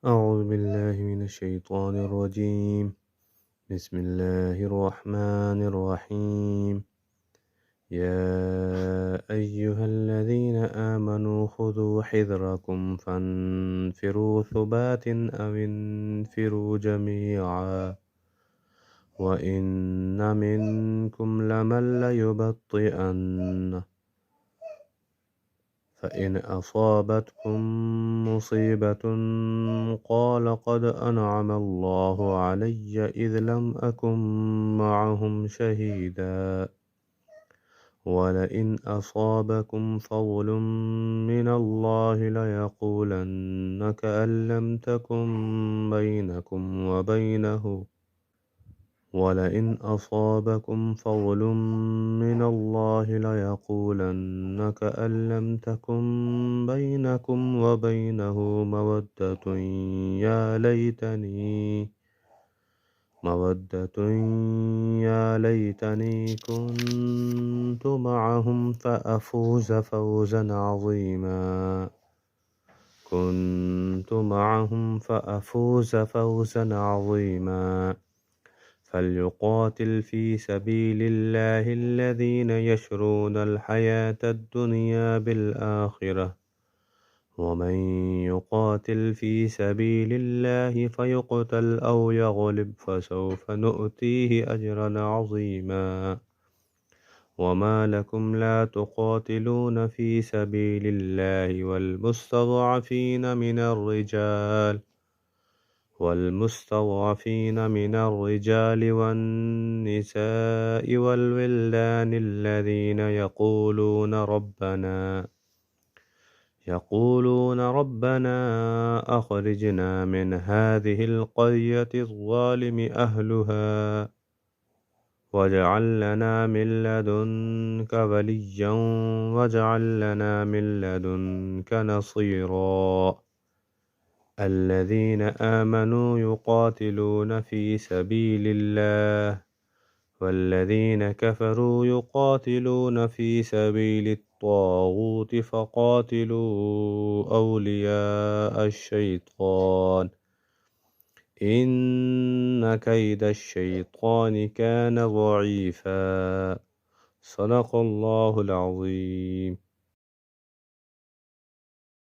أعوذ بالله من الشيطان الرجيم. بسم الله الرحمن الرحيم. يا أيها الذين آمنوا خذوا حذركم فانفروا ثبات أو انفروا جميعا وإن منكم لمن ليبطئن فإن أصابتكم مصيبة قال قد أنعم الله علي إذ لم أكن معهم شهيدا ولئن أصابكم فضل من الله ليقولن كأن لم تكن بينكم وبينه ولئن أصابكم فضل من الله ليقولن كأن لم تكن بينكم وبينه مودة يا ليتني كنت معهم فأفوز فوزا عظيما فليقاتل في سبيل الله الذين يشرون الحياة الدنيا بالآخرة ومن يقاتل في سبيل الله فيقتل أو يغلب فسوف نؤتيه أجرا عظيما وما لكم لا تقاتلون في سبيل الله والمستضعفين من الرجال والنساء والولدان الذين يقولون ربنا أخرجنا من هذه القرية الظالم أهلها واجعل لنا من لدنك وليا واجعل لنا من لدنك نصيرا الذين آمنوا يقاتلون في سبيل الله والذين كفروا يقاتلون في سبيل الطاغوت فقاتلوا أولياء الشيطان إن كيد الشيطان كان ضعيفا صدق الله العظيم.